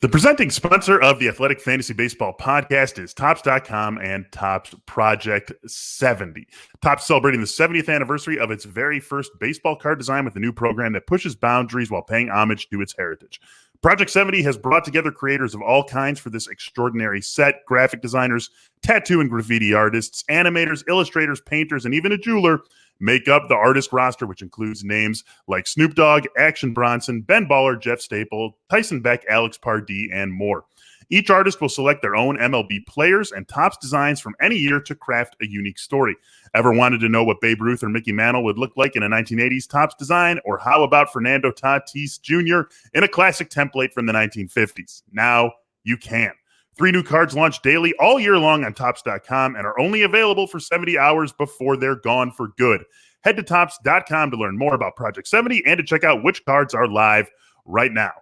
The presenting sponsor of the Athletic Fantasy Baseball podcast is Topps.com and Topps Project 70. Topps celebrating the 70th anniversary of its very first baseball card design with a new program that pushes boundaries while paying homage to its heritage. Project 70 has brought together creators of all kinds for this extraordinary set: graphic designers, tattoo and graffiti artists, animators, illustrators, painters, and even a jeweler make up the artist roster, which includes names like Snoop Dogg, Action Bronson, Ben Baller, Jeff Staple, Tyson Beck, Alex Pardee, and more. Each artist will select their own MLB players and Topps designs from any year to craft a unique story. Ever wanted to know what Babe Ruth or Mickey Mantle would look like in a 1980s Topps design? Or how about Fernando Tatis Jr. in a classic template from the 1950s? Now you can. 3 new cards launch daily all year long on Topps.com and are only available for 70 hours before they're gone for good. Head to Topps.com to learn more about Project 70 and to check out which cards are live right now.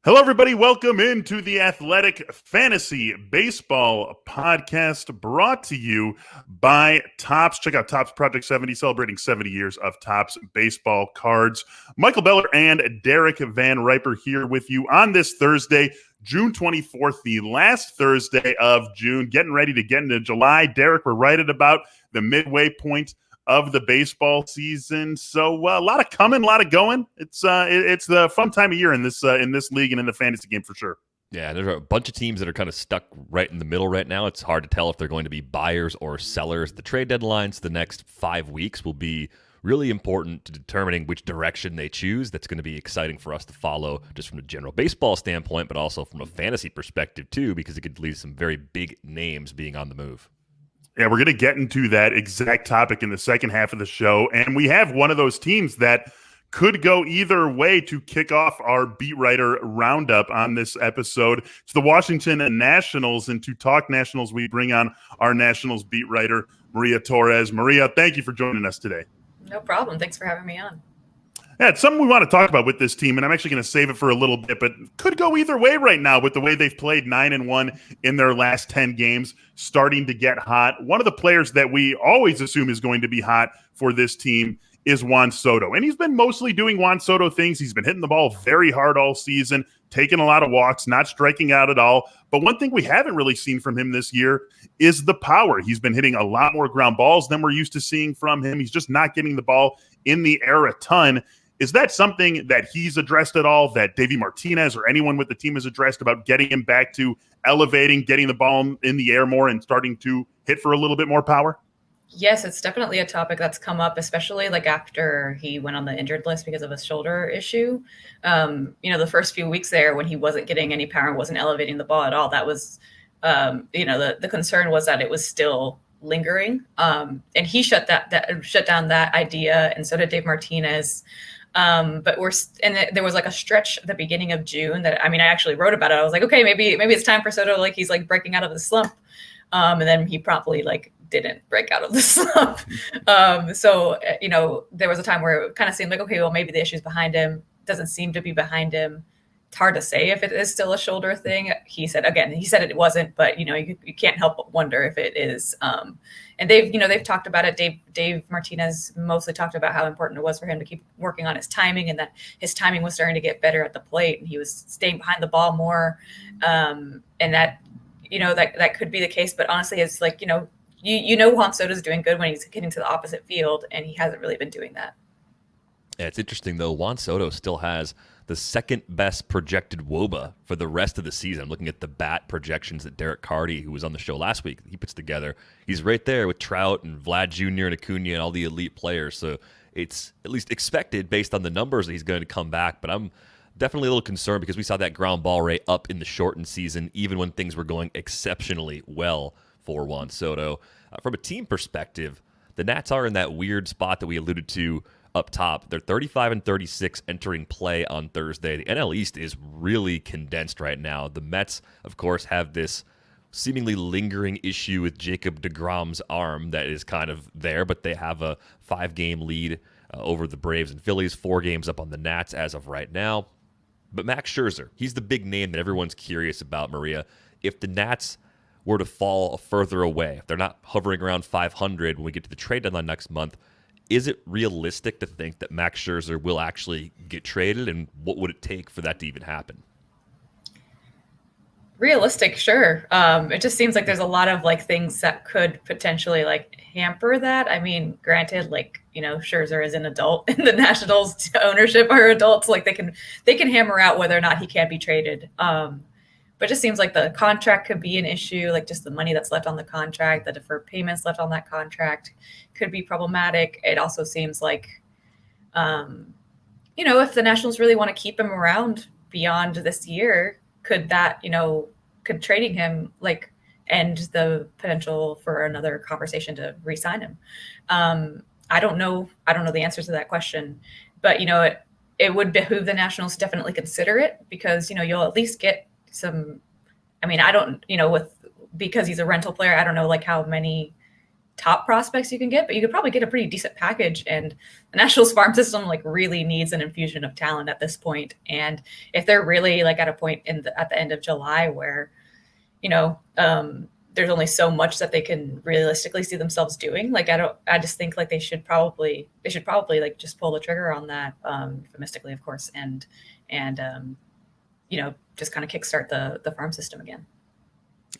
Hello, everybody. Welcome into the Athletic Fantasy Baseball podcast brought to you by Topps. Check out Topps Project 70, celebrating 70 years of Topps baseball cards. Michael Beller and Derek Van Riper here with you on this Thursday, June 24th, the last Thursday of June, getting ready to get into July. Derek, we're right at about the midway point of the baseball season, so a lot of coming, a lot of going. It's the fun time of year in this league and in the fantasy game for sure. Yeah, there's a bunch of teams that are kind of stuck right in the middle right now. It's hard to tell if they're going to be buyers or sellers. The trade deadlines the next 5 weeks will be really important to determining which direction they choose. That's going to be exciting for us to follow just from a general baseball standpoint, but also from a fantasy perspective too, because it could lead to some very big names being on the move. Yeah, we're going to get into that exact topic in the second half of the show. And we have one of those teams that could go either way to kick off our beat writer roundup on this episode. It's the Washington Nationals. And to talk Nationals, we bring on our Nationals beat writer, Maria Torres. Maria, thank you for joining us today. No problem. Thanks for having me on. Yeah, it's something we want to talk about with this team, and I'm actually going to save it for a little bit, but could go either way right now with the way they've played 9-1 in their last 10 games, starting to get hot. One of the players that we always assume is going to be hot for this team is Juan Soto, and he's been mostly doing Juan Soto things. He's been hitting the ball very hard all season, taking a lot of walks, not striking out at all. But one thing we haven't really seen from him this year is the power. He's been hitting a lot more ground balls than we're used to seeing from him. He's just not getting the ball in the air a ton. Is that something that he's addressed at all, that Davey Martinez or anyone with the team has addressed about getting him back to elevating, getting the ball in the air more and starting to hit for a little bit more power? Yes, it's definitely a topic that's come up, especially like after he went on the injured list because of a shoulder issue. The first few weeks there when he wasn't getting any power, wasn't elevating the ball at all, that was, the concern was that it was still lingering. And he shut down that idea, and so did Dave Martinez. But there was like a stretch at the beginning of June that, I actually wrote about it. I was like, okay, maybe it's time for Soto. Like he's like breaking out of the slump. And then he promptly didn't break out of the slump. So there was a time where it kind of seemed like, okay, well, maybe the issue's behind him. Doesn't seem to be behind him. It's hard to say if it is still a shoulder thing. He said it wasn't, but you can't help but wonder if it is. And they've talked about it. Dave Martinez mostly talked about how important it was for him to keep working on his timing, and that his timing was starting to get better at the plate, and he was staying behind the ball more. And that that could be the case, but honestly, it's like Juan Soto's doing good when he's getting to the opposite field, and he hasn't really been doing that. Yeah, it's interesting though. Juan Soto still has the second best projected WOBA for the rest of the season. I'm looking at the bat projections that Derek Carty, who was on the show last week, he puts together. He's right there with Trout and Vlad Jr. and Acuna and all the elite players. So it's at least expected based on the numbers that he's going to come back. But I'm definitely a little concerned because we saw that ground ball rate up in the shortened season, even when things were going exceptionally well for Juan Soto. From a team perspective, the Nats are in that weird spot that we alluded to up top. They're 35-36 entering play on Thursday. The NL East is really condensed right now. The Mets, of course, have this seemingly lingering issue with Jacob deGrom's arm that is kind of there, but they have a 5-game lead over the Braves and Phillies, 4 games up on the Nats as of right now. But Max Scherzer, he's the big name that everyone's curious about, Maria. If the Nats were to fall further away, if they're not hovering around 500 when we get to the trade deadline next month, is it realistic to think that Max Scherzer will actually get traded, and what would it take for that to even happen? realistic, sure. It just seems like there's a lot of like things that could potentially like hamper that. I mean, granted, like, Scherzer is an adult and the Nationals ownership are adults. Like they can hammer out whether or not he can be traded. But it just seems like the contract could be an issue, like just the money that's left on the contract, the deferred payments left on that contract could be problematic. It also seems like, if the Nationals really want to keep him around beyond this year, could that, could trading him like end the potential for another conversation to re-sign him? I don't know the answers to that question, but it would behoove the Nationals to definitely consider it, because you'll at least get some. I mean, I don't, because he's a rental player, I don't know like how many top prospects you can get, but you could probably get a pretty decent package. And the Nationals farm system like really needs an infusion of talent at this point. And if they're really like at a point at the end of July where, there's only so much that they can realistically see themselves doing, like I just think like they should probably like just pull the trigger on that, euphemistically, of course, and just kind of kickstart the farm system again.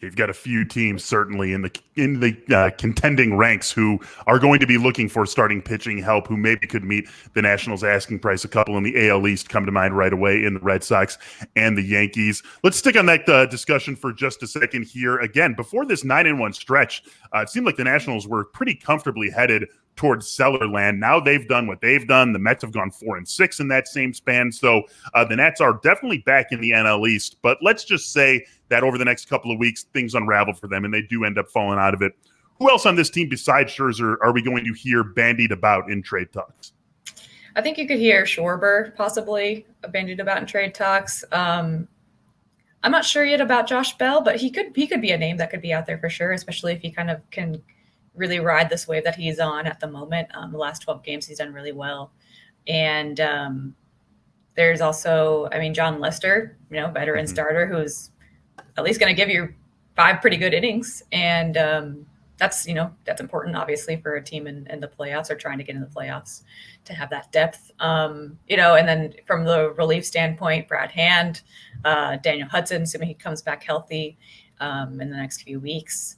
You've got a few teams certainly in the contending ranks who are going to be looking for starting pitching help, who maybe could meet the Nationals' asking price. A couple in the AL East come to mind right away in the Red Sox and the Yankees. Let's stick on that discussion for just a second here. Again, before this 9-1 stretch, it seemed like the Nationals were pretty comfortably headed towards cellar land. Now they've done what they've done. The Mets have gone 4-6 in that same span. So the Nats are definitely back in the NL East. But let's just say that over the next couple of weeks, things unravel for them and they do end up falling out of it. Who else on this team besides Scherzer are we going to hear bandied about in trade talks? I think you could hear Schwarber possibly bandied about in trade talks. I'm not sure yet about Josh Bell, but he could be a name that could be out there for sure, especially if he kind of can really ride this wave that he's on at the moment. The last 12 games, he's done really well. And there's also, John Lester, veteran starter, who's at least going to give you 5 pretty good innings. And that's important, obviously, for a team in the playoffs or trying to get in the playoffs to have that depth. And then from the relief standpoint, Brad Hand, Daniel Hudson, assuming he comes back healthy in the next few weeks.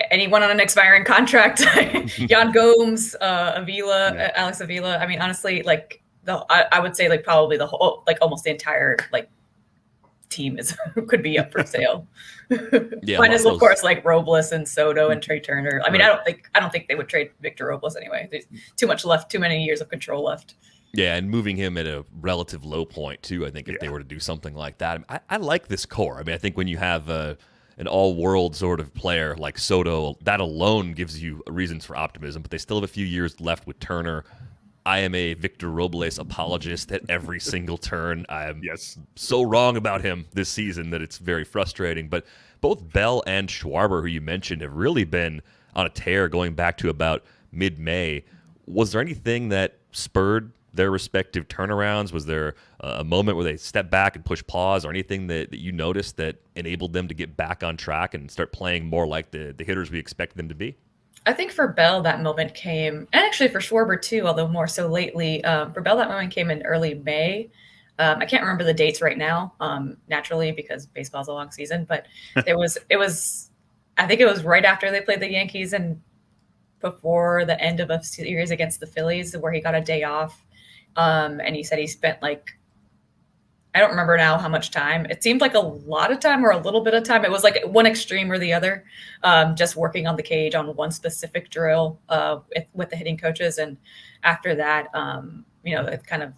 Anyone on an expiring contract, Yan Gomes, Alex Avila. I mean, honestly, like I would say like probably the whole, like almost the entire like team could be up for sale. Yeah, minus of course like Robles and Soto and Trey Turner. I mean, right. I don't think they would trade Victor Robles anyway. There's too much left, too many years of control left. Yeah, and moving him at a relative low point too. I think if they were to do something like that, I like this core. I mean, I think when you have an all-world sort of player like Soto, that alone gives you reasons for optimism. But they still have a few years left with Turner. I am a Victor Robles apologist at every single turn. I am so wrong about him this season that it's very frustrating. But both Bell and Schwarber, who you mentioned, have really been on a tear going back to about mid-May. Was there anything that spurred their respective turnarounds? Was there a moment where they stepped back and pushed pause, or anything that you noticed that enabled them to get back on track and start playing more like the hitters we expected them to be? I think for Bell, that moment came, and actually for Schwarber too, although more so lately. For Bell, that moment came in early May. I can't remember the dates right now, naturally, because baseball's a long season, but I think it was right after they played the Yankees and before the end of a series against the Phillies where he got a day off. And he said he spent I don't remember now how much time. It seemed like a lot of time or a little bit of time. It was like one extreme or the other, just working on the cage on one specific drill with the hitting coaches. And after that, it kind of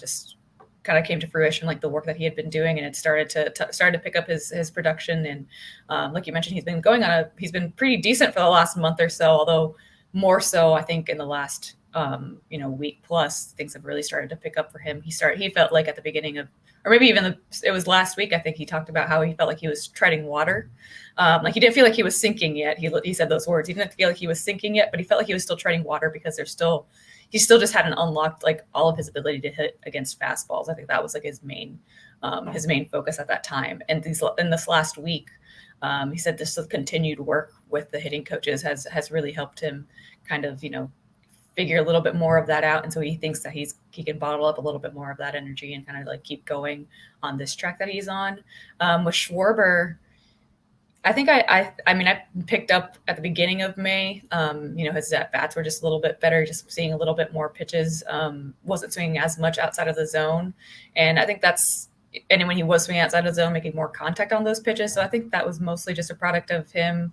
just kind of came to fruition, like the work that he had been doing, and it started to pick up his production. And like you mentioned, he's been pretty decent for the last month or so, although more so I think in the last week plus, things have really started to pick up for him. He felt like at the beginning of, or maybe even it was last week, I think he talked about how he felt like he was treading water. Like he didn't feel like he was sinking yet. He said those words. He didn't feel like he was sinking yet, but he felt like he was still treading water because he still just hadn't unlocked like all of his ability to hit against fastballs. I think that was like his main focus at that time. And in this last week, he said this continued work with the hitting coaches has really helped him kind of, figure a little bit more of that out. And so he thinks that he can bottle up a little bit more of that energy and kind of like keep going on this track that he's on. With Schwarber, I think I picked up at the beginning of May, his at-bats were just a little bit better, just seeing a little bit more pitches, wasn't swinging as much outside of the zone. And I think and when he was swinging outside of the zone, making more contact on those pitches. So I think that was mostly just a product of him.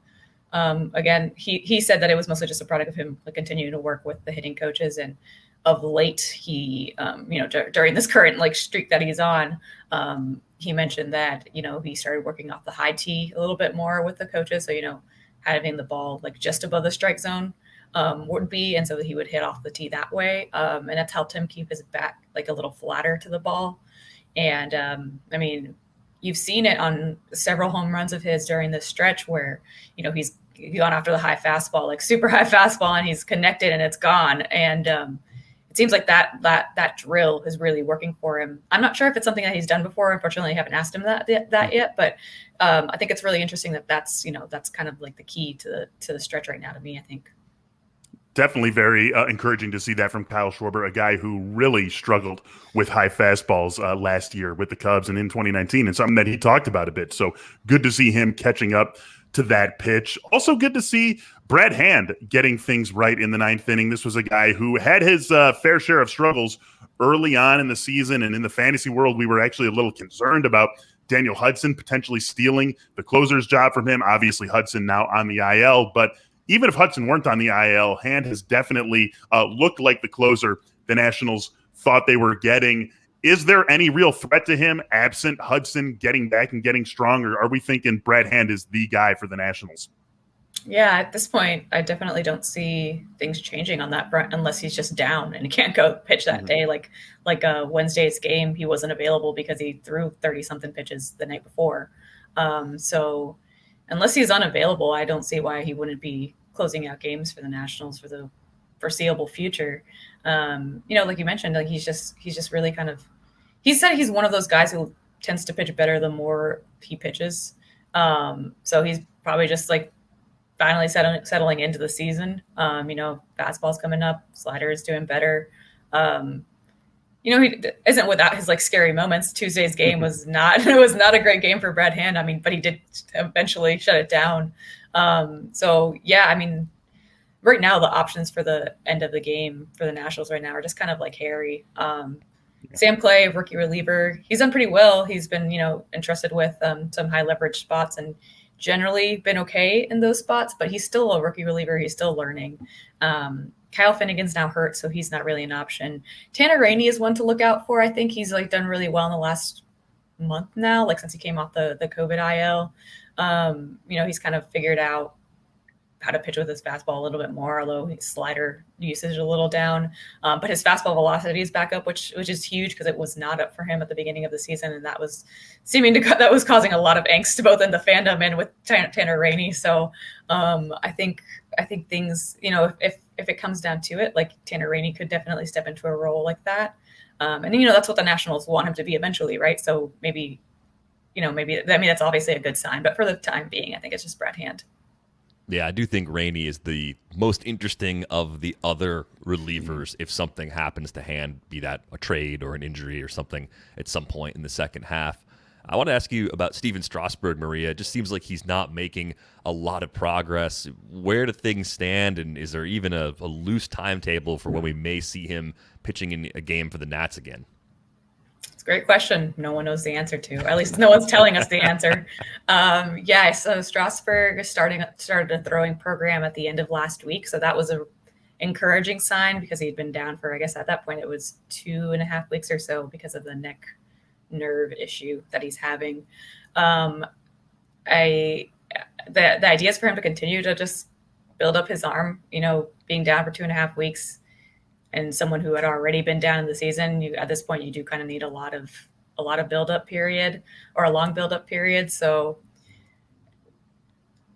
Again, he said that it was mostly just a product of him continuing to work with the hitting coaches. And of late, he, during this current streak that he's on, he mentioned that, he started working off the high tee a little bit more with the coaches. So, having the ball just above the strike zone would be, and so he would hit off the tee that way. And that's helped him keep his bat a little flatter to the ball. And you've seen it on several home runs of his during this stretch where, he's gone after the high fastball, super high fastball, and he's connected and it's gone. And it seems like that drill is really working for him. I'm not sure if it's something that he's done before. Unfortunately, I haven't asked him that yet, but I think it's really interesting that's kind of the key to the stretch right now to me, I think. Definitely very encouraging to see that from Kyle Schwarber, a guy who really struggled with high fastballs last year with the Cubs and in 2019, and something that he talked about a bit. So good to see him catching up to that pitch. Also good to see Brad Hand getting things right in the ninth inning. This was a guy who had his fair share of struggles early on in the season, and in the fantasy world, we were actually a little concerned about Daniel Hudson potentially stealing the closer's job from him. Obviously, Hudson now on the IL, but even if Hudson weren't on the IL, Hand has definitely looked like the closer the Nationals thought they were getting. Is there any real threat to him absent Hudson getting back and getting stronger? Are we thinking Brad Hand is the guy for the Nationals? Yeah, at this point, I definitely don't see things changing on that front unless he's just down and he can't go pitch that day. Like Wednesday's game, he wasn't available because he threw 30-something pitches the night before. So unless he's unavailable, I don't see why he wouldn't be closing out games for the Nationals for the foreseeable future. Like you mentioned, he's just really kind of, he said he's one of those guys who tends to pitch better the more he pitches. So he's probably just finally settling into the season. Fastball's coming up, slider is doing better. He isn't without his scary moments. Tuesday's game was not a great game for Brad Hand. But he did eventually shut it down. Right now the options for the end of the game for the Nationals right now are just kind of hairy. Sam Clay, rookie reliever, he's done pretty well. He's been, entrusted with some high leverage spots and generally been okay in those spots, but he's still a rookie reliever. He's still learning. Kyle Finnegan's now hurt, so he's not really an option. Tanner Rainey is one to look out for. I think he's done really well in the last month now, since he came off the COVID IL. He's kind of figured out how to pitch with his fastball a little bit more, although his slider usage is a little down. But his fastball velocity is back up, which is huge because it was not up for him at the beginning of the season, and that was causing a lot of angst both in the fandom and with Tanner Rainey. So I think things, if it comes down to it, Tanner Rainey could definitely step into a role like that. And that's what the Nationals want him to be eventually, right? So maybe that's obviously a good sign, but for the time being, I think it's just Brad Hand. Yeah, I do think Rainey is the most interesting of the other relievers if something happens to Hand, be that a trade or an injury or something at some point in the second half. I want to ask you about Steven Strasburg, Maria. It just seems like he's not making a lot of progress. Where do things stand, and is there even a loose timetable for when we may see him pitching in a game for the Nats again? Great question. No one knows the answer to. At least no one's telling us the answer. So Strasburg started a throwing program at the end of last week. So that was a encouraging sign because he'd been down for, I guess at that point it was 2.5 weeks or so because of the neck nerve issue that he's having. The idea is for him to continue to just build up his arm, being down for 2.5 weeks. And someone who had already been down in the season, at this point, you do kind of need a lot of build-up period or a long build-up period. So,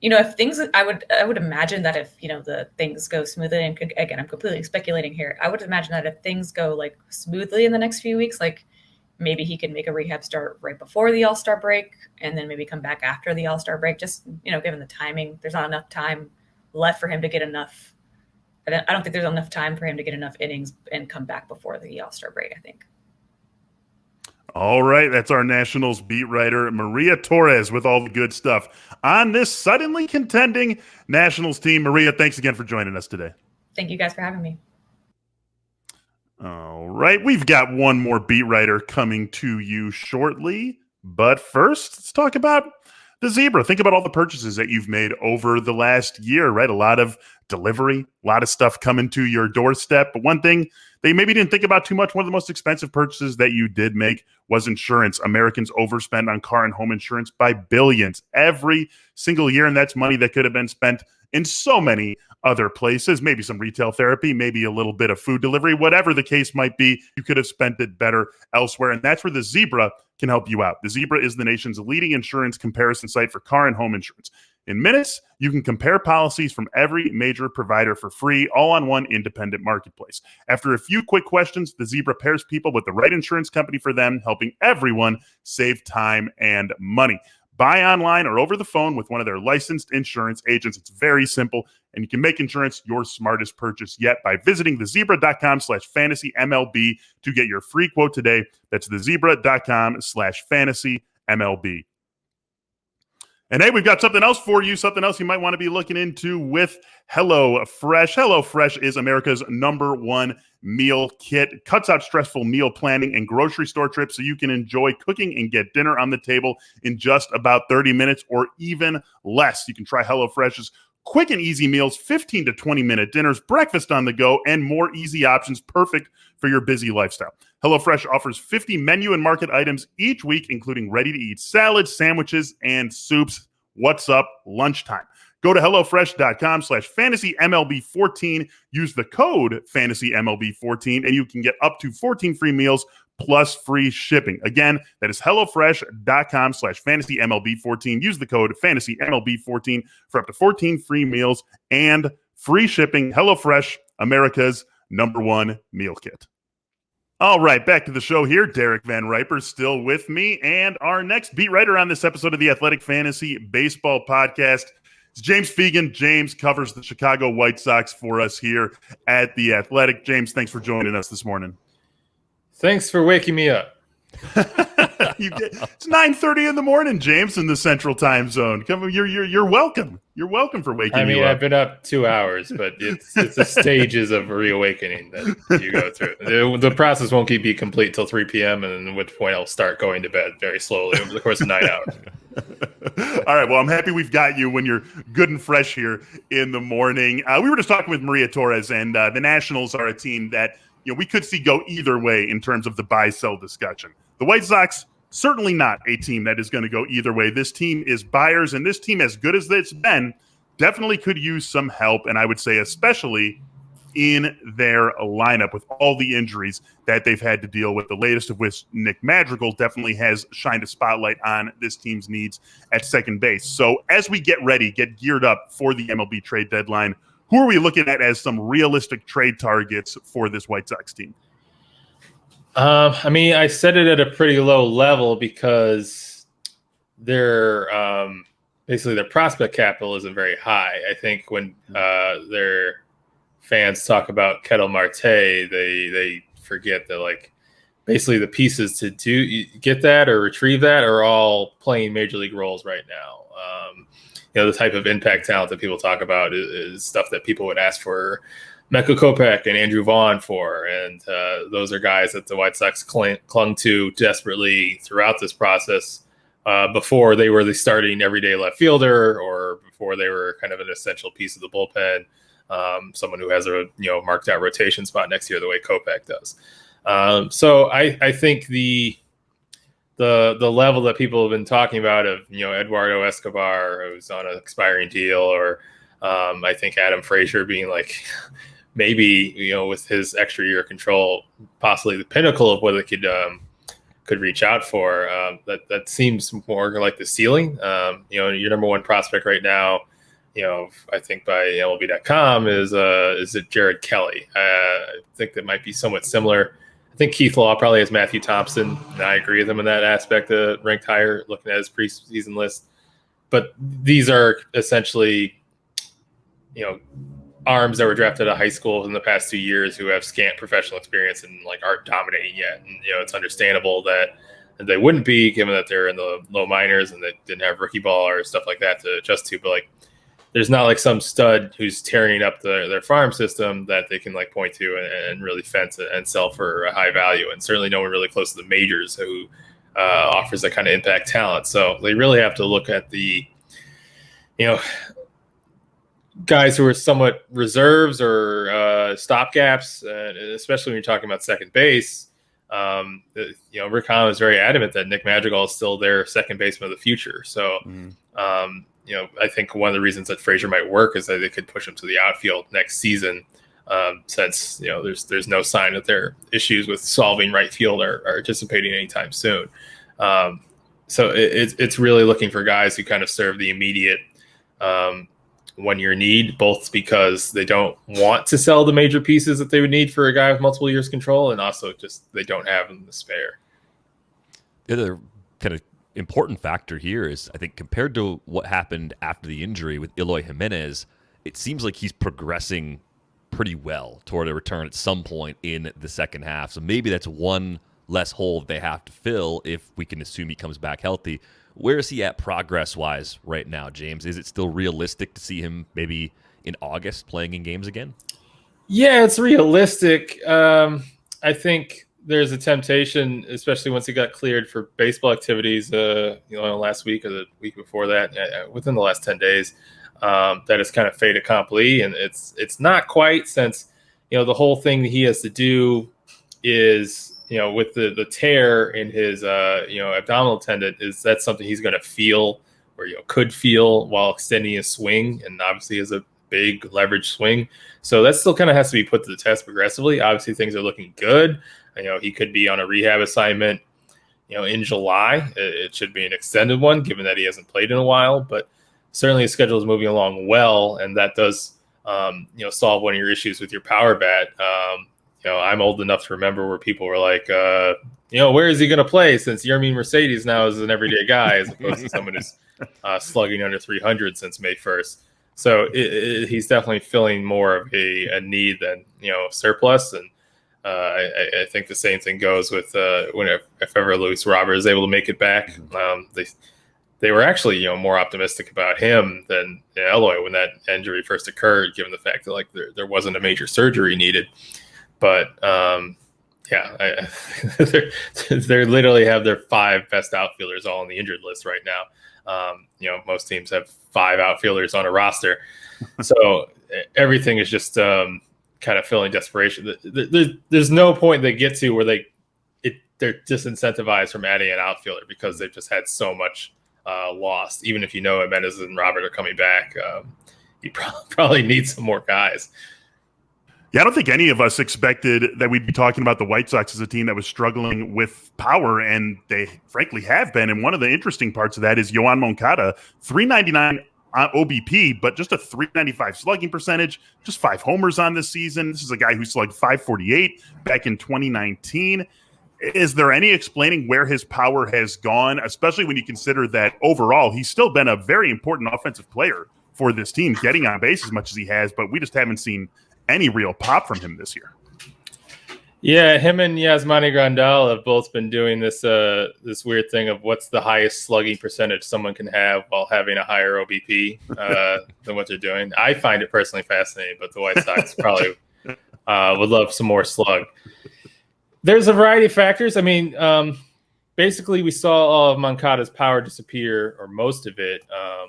if things, I would imagine that if the things go smoothly, and again, I'm completely speculating here. I would imagine that if things go smoothly in the next few weeks, maybe he can make a rehab start right before the All-Star break, and then maybe come back after the All-Star break. Just given the timing, there's not enough time left for him to get enough I don't think there's enough time for him to get enough innings and come back before the All-Star break, I think. All right, that's our Nationals beat writer, Maria Torres, with all the good stuff on this suddenly contending Nationals team. Maria, thanks again for joining us today. Thank you guys for having me. All right, we've got one more beat writer coming to you shortly. But first, let's talk about the Zebra. Think about all the purchases that you've made over the last year, right? A lot of delivery, a lot of stuff coming to your doorstep. But one thing they maybe didn't think about too much, one of the most expensive purchases that you did make was insurance. Americans overspend on car and home insurance by billions every single year, and that's money that could have been spent in so many other places, maybe some retail therapy, maybe a little bit of food delivery, whatever the case might be, you could have spent it better elsewhere. And that's where the Zebra can help you out. The Zebra is the nation's leading insurance comparison site for car and home insurance. In minutes, you can compare policies from every major provider for free, all on one independent marketplace. After a few quick questions, the Zebra pairs people with the right insurance company for them, helping everyone save time and money. Buy online or over the phone with one of their licensed insurance agents. It's very simple, and you can make insurance your smartest purchase yet by visiting thezebra.com/fantasy-MLB to get your free quote today. That's thezebra.com/fantasy-MLB. And hey, we've got something else for you, something else you might want to be looking into with HelloFresh. HelloFresh is America's #1 meal kit. Cuts out stressful meal planning and grocery store trips so you can enjoy cooking and get dinner on the table in just about 30 minutes or even less. You can try HelloFresh's quick and easy meals, 15 to 20-minute dinners, breakfast on the go, and more easy options perfect for your busy lifestyle. HelloFresh offers 50 menu and market items each week, including ready-to-eat salads, sandwiches, and soups. What's up? Lunchtime. Go to HelloFresh.com/fantasy-MLB14. Use the code FANTASY-MLB14, and you can get up to 14 free meals plus free shipping. Again, that is HelloFresh.com/fantasy-MLB14. Use the code FANTASY-MLB14 for up to 14 free meals and free shipping. HelloFresh, America's #1 meal kit. All right, back to the show here. Derek Van Riper still with me, and our next beat writer on this episode of the Athletic Fantasy Baseball Podcast is James Fegan. James covers the Chicago White Sox for us here at The Athletic. James, thanks for joining us this morning. Thanks for waking me up. It's 9:30 in the morning, James, in the Central Time Zone. You're welcome. You're welcome for waking me up. I've been up 2 hours, but it's the stages of reawakening that you go through. The process won't be complete till 3 p.m., and at which point I'll start going to bed very slowly over the course of 9 hours. All right. Well, I'm happy we've got you when you're good and fresh here in the morning. We were just talking with Maria Torres, and the Nationals are a team that we could see go either way in terms of the buy-sell discussion. The White Sox, certainly not a team that is going to go either way. This team is buyers, and this team, as good as it's been, definitely could use some help, and I would say especially in their lineup with all the injuries that they've had to deal with, the latest of which Nick Madrigal definitely has shined a spotlight on this team's needs at second base. So as we get geared up for the MLB trade deadline, who are we looking at as some realistic trade targets for this White Sox team? I set it at a pretty low level because their prospect capital isn't very high. I think when their fans talk about Ketel Marte, they forget that basically the pieces to get that or retrieve that are all playing major league roles right now. The type of impact talent that people talk about is stuff that people would ask for Mecca Kopech and Andrew Vaughn for, and those are guys that the White Sox clung to desperately throughout this process before they were the starting everyday left fielder or before they were kind of an essential piece of the bullpen, someone who has a marked out rotation spot next year the way Kopech does. So I think the level that people have been talking about of Eduardo Escobar, who's on an expiring deal, or I think Adam Frazier being maybe with his extra year control, possibly the pinnacle of what they could reach out for. That seems more like the ceiling. Your #1 prospect right now, I think by MLB.com is it Jared Kelly. I think that might be somewhat similar. I think Keith Law probably has Matthew Thompson, and I agree with him in that aspect, ranked higher looking at his preseason list. But these are essentially, arms that were drafted out of high school in the past 2 years who have scant professional experience and like aren't dominating yet. And it's understandable that they wouldn't be, given that they're in the low minors and they didn't have rookie ball or stuff like that to adjust to. But like, there's not like some stud who's tearing up their farm system that they can like point to and really fence and sell for a high value. And certainly no one really close to the majors who offers that kind of impact talent. So they really have to look at the, guys who are somewhat reserves or stopgaps, especially when you're talking about second base. Rick Hahn is very adamant that Nick Madrigal is still their second baseman of the future. So, I think one of the reasons that Frazier might work is that they could push him to the outfield next season, since there's no sign that their issues with solving right field are dissipating anytime soon. So it's really looking for guys who kind of serve the immediate one-year need, both because they don't want to sell the major pieces that they would need for a guy with multiple years control, and also just they don't have them to spare. The other kind of important factor here is, I think, compared to what happened after the injury with Eloy Jiménez, it seems like he's progressing pretty well toward a return at some point in the second half. So maybe that's one less hole they have to fill if we can assume he comes back healthy. Where is he at progress-wise right now, James? Is it still realistic to see him maybe in August playing in games again? Yeah, it's realistic. I think there's a temptation, especially once he got cleared for baseball activities, last week or the week before that, within the last 10 days, that is kind of fait accompli. And it's not quite, since, the whole thing that he has to do is, with the tear in his, abdominal tendon, is that's something he's going to feel or, could feel while extending his swing. And obviously has a big leverage swing. So that still kind of has to be put to the test progressively. Obviously things are looking good. He could be on a rehab assignment, in July. It should be an extended one, given that he hasn't played in a while, but certainly his schedule is moving along well. And that does, solve one of your issues with your power bat. I'm old enough to remember where people were like, where is he going to play, since Yermin Mercedes now is an everyday guy as opposed to someone who's slugging under 300 since May 1st. So he's definitely filling more of a need than, surplus. And I think the same thing goes with if ever Luis Robert is able to make it back. They were actually, more optimistic about him than Eloy when that injury first occurred, given the fact that there wasn't a major surgery needed. But they literally have their 5 best outfielders all on the injured list right now. Most teams have 5 outfielders on a roster, so everything is just kind of filling desperation. There's no point they get to where they're disincentivized from adding an outfielder, because they've just had so much lost. Even if Jimenez and Robert are coming back, you probably need some more guys. Yeah, I don't think any of us expected that we'd be talking about the White Sox as a team that was struggling with power, and they frankly have been. And one of the interesting parts of that is Yoán Moncada, 399 OBP, but just a 395 slugging percentage, just 5 homers on this season. This is a guy who slugged 548 back in 2019. Is there any explaining where his power has gone, especially when you consider that overall he's still been a very important offensive player for this team, getting on base as much as he has, but we just haven't seen any real pop from him this year? Yeah, him and Yasmani Grandal have both been doing this weird thing of what's the highest slugging percentage someone can have while having a higher OBP than what they're doing. I find it personally fascinating, but the White Sox probably would love some more slug. There's a variety of factors. I mean, basically we saw all of Moncada's power disappear, or most of it,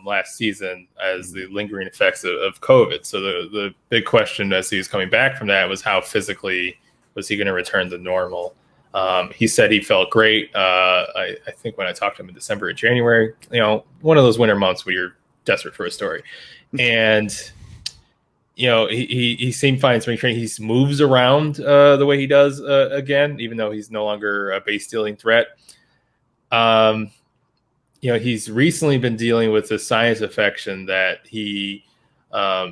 last season as the lingering effects of COVID. So the big question as he was coming back from that was how physically was he going to return to normal. He said he felt great. I think when I talked to him in December or January, one of those winter months where you're desperate for a story. And, he seemed fine in spring training. He moves around the way he does again, even though he's no longer a base stealing threat. He's recently been dealing with a sinus infection that he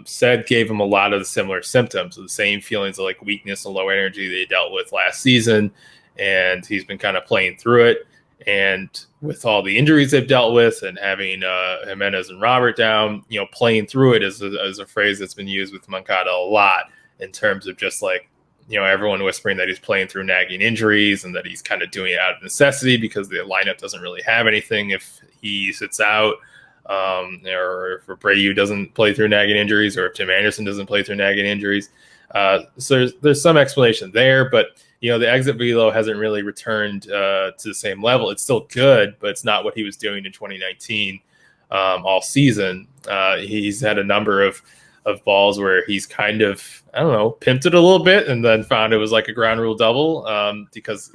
said gave him a lot of the similar symptoms, the same feelings of weakness and low energy that he dealt with last season. And he's been kind of playing through it. And with all the injuries they've dealt with and having Jimenez and Robert down, playing through it is a phrase that's been used with Moncada a lot in terms of just like, everyone whispering that he's playing through nagging injuries and that he's kind of doing it out of necessity because the lineup doesn't really have anything if he sits out, or if Abreu doesn't play through nagging injuries, or if Tim Anderson doesn't play through nagging injuries. So there's some explanation there, but the exit velo hasn't really returned to the same level. It's still good, but it's not what he was doing in 2019 all season. He's had a number of balls where he's kind of, pimped it a little bit and then found it was like a ground rule double because,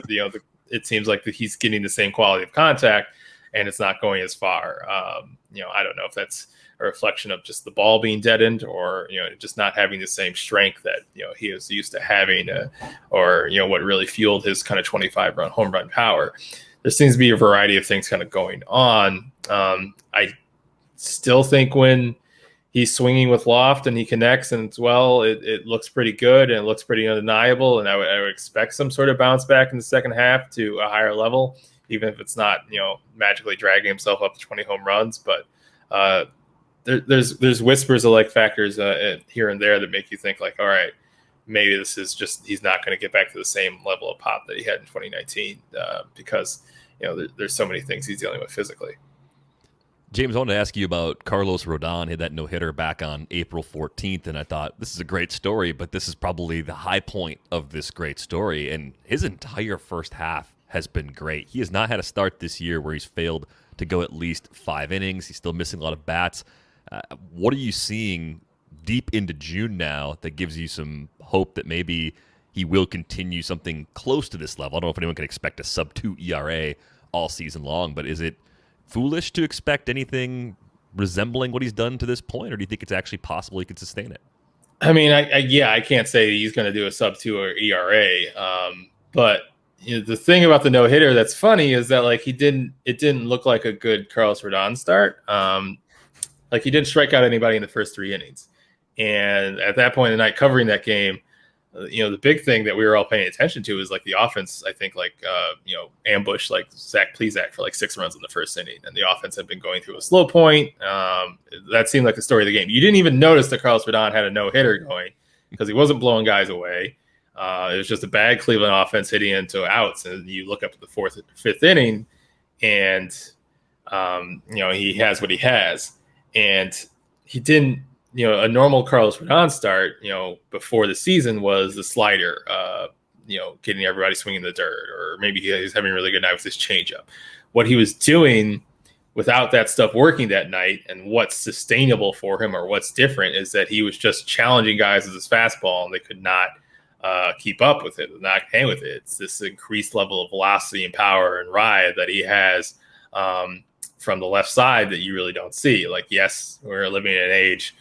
it seems like that he's getting the same quality of contact and it's not going as far. I don't know if that's a reflection of just the ball being deadened or, just not having the same strength that, he was used to having or what really fueled his kind of 25-run home run power. There seems to be a variety of things kind of going on. I still think when he's swinging with loft and he connects and it looks pretty good and it looks pretty undeniable. And I would expect some sort of bounce back in the second half to a higher level, even if it's not, magically dragging himself up to 20 home runs. But there's whispers of like factors here and there that make you think like, all right, maybe this is just, he's not going to get back to the same level of pop that he had in 2019 because, there's so many things he's dealing with physically. James, I wanted to ask you about Carlos Rodón. He had that no-hitter back on April 14th, and I thought, this is a great story, but this is probably the high point of this great story. And his entire first half has been great. He has not had a start this year where he's failed to go at least 5 innings. He's still missing a lot of bats. What are you seeing deep into June now that gives you some hope that maybe he will continue something close to this level? I don't know if anyone can expect a sub-2 ERA all season long, but is it foolish to expect anything resembling what he's done to this point, or do you think it's actually possible he could sustain it? I mean, I can't say he's going to do a sub-2 or ERA, but the thing about the no-hitter that's funny is that like it didn't look like a good Carlos Rodón start. Like he didn't strike out anybody in the first 3 innings, and at that point in the night covering that game, the big thing that we were all paying attention to is like the offense, I think ambush like Zach Plesac for like 6 runs in the first inning. And the offense had been going through a slow point. That seemed like the story of the game. You didn't even notice that Carlos Rodón had a no-hitter going because he wasn't blowing guys away. It was just a bad Cleveland offense hitting into outs. And you look up at the 4th, 5th inning and, he has what he has. And he didn't, a normal Carlos Rodón start, before the season was the slider, getting everybody swinging the dirt, or maybe he's having a really good night with his changeup. What he was doing without that stuff working that night and what's sustainable for him or what's different is that he was just challenging guys with his fastball and they could not keep up with it, not hang with it. It's this increased level of velocity and power and ride that he has from the left side that you really don't see. Like, yes, we're living in an age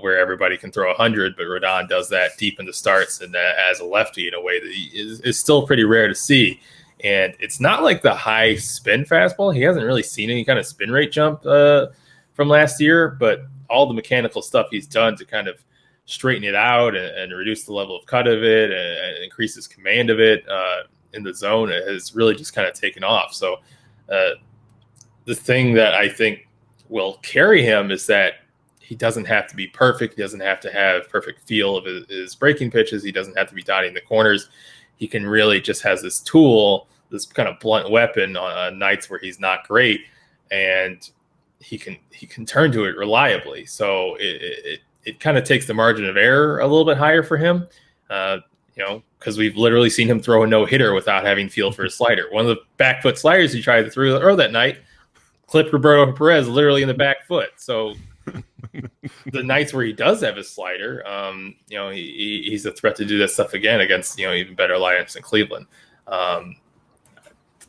where everybody can throw 100, but Rodón does that deep into starts and as a lefty in a way that is still pretty rare to see. And it's not like the high spin fastball. He hasn't really seen any kind of spin rate jump from last year, but all the mechanical stuff he's done to kind of straighten it out and reduce the level of cut of it and increase his command of it in the zone has really just kind of taken off. So the thing that I think will carry him is that he doesn't have to be perfect. He doesn't have to have perfect feel of his breaking pitches. He doesn't have to be dotting the corners. He can really just has this tool, this kind of blunt weapon on nights where he's not great, and he can turn to it reliably. So it kind of takes the margin of error a little bit higher for him, because we've literally seen him throw a no-hitter without having feel for his slider. One of the back foot sliders he tried to throw that night clipped Roberto Perez literally in the back foot. So the nights where he does have his slider, he's a threat to do that stuff again against, even better lineups in Cleveland.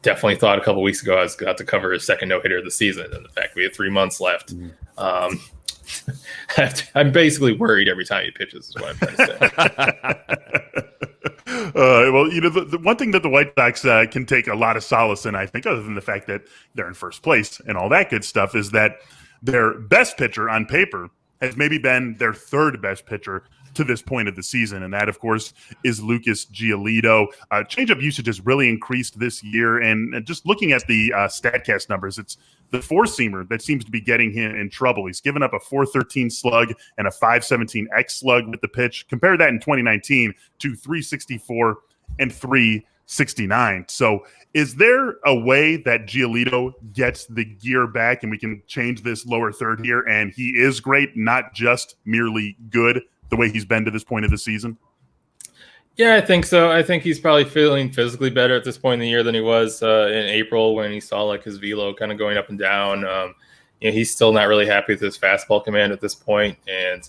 Definitely thought a couple weeks ago I was got to cover his second no-hitter of the season, and the fact we had 3 months left. I'm basically worried every time he pitches is what I'm trying to say. Well, the one thing that the White Sox can take a lot of solace in, I think, other than the fact that they're in first place and all that good stuff, is that their best pitcher on paper has maybe been their third best pitcher to this point of the season, and that, of course, is Lucas Giolito. Changeup usage has really increased this year, and just looking at the StatCast numbers, it's the four-seamer that seems to be getting him in trouble. He's given up a 413 slug and a 517 X slug with the pitch. Compare that in 2019 to 364 and 369. So is there a way that Giolito gets the gear back and we can change this lower third here and he is great, not just merely good the way he's been to this point of the season? Yeah, I think so. I think he's probably feeling physically better at this point in the year than he was in April when he saw like his velo kind of going up and down. He's still not really happy with his fastball command at this point, and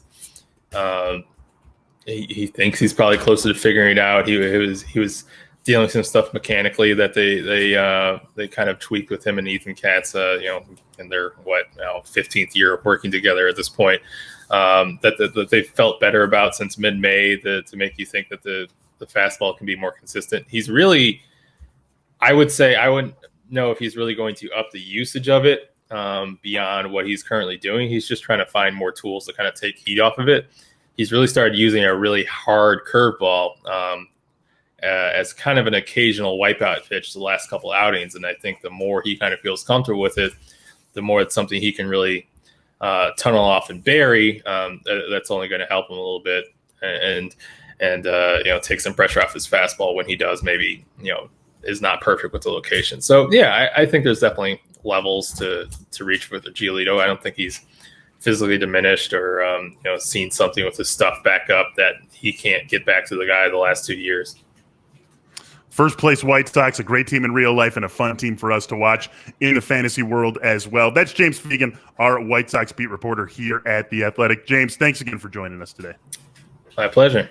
he thinks he's probably closer to figuring it out. He was dealing with some stuff mechanically that they kind of tweaked with him and Ethan Katz, in their 15th year of working together at this point. That they felt better about since mid-May to make you think that the fastball can be more consistent. He's really, I would say, I wouldn't know if he's really going to up the usage of it beyond what he's currently doing. He's just trying to find more tools to kind of take heat off of it. He's really started using a really hard curveball as kind of an occasional wipeout pitch the last couple outings. And I think the more he kind of feels comfortable with it, the more it's something he can really tunnel off and bury. That's only going to help him a little bit and take some pressure off his fastball when he does maybe is not perfect with the location. So yeah, I think there's definitely levels to reach with the Giolito. I don't think he's physically diminished or seen something with his stuff back up that he can't get back to the guy the last 2 years. First place White Sox, a great team in real life and a fun team for us to watch in the fantasy world as well. That's James Fegan, our White Sox beat reporter here at The Athletic. James, thanks again for joining us today. My pleasure.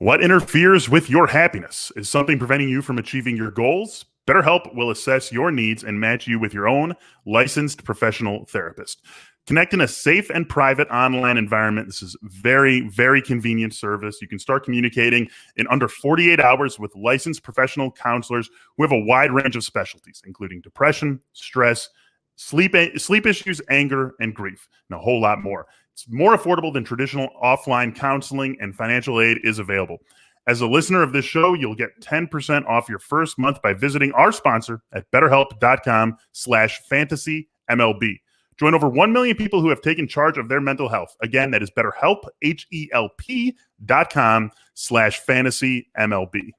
What interferes with your happiness? Is something preventing you from achieving your goals? BetterHelp will assess your needs and match you with your own licensed professional therapist. Connect in a safe and private online environment. This is very, very convenient service. You can start communicating in under 48 hours with licensed professional counselors who have a wide range of specialties, including depression, stress, sleep issues, anger, and grief, and a whole lot more. It's more affordable than traditional offline counseling, and financial aid is available. As a listener of this show, you'll get 10% off your first month by visiting our sponsor at BetterHelp.com/fantasymLB. Join over 1 million people who have taken charge of their mental health. Again, that is BetterHelp, HELP.com/fantasymLB.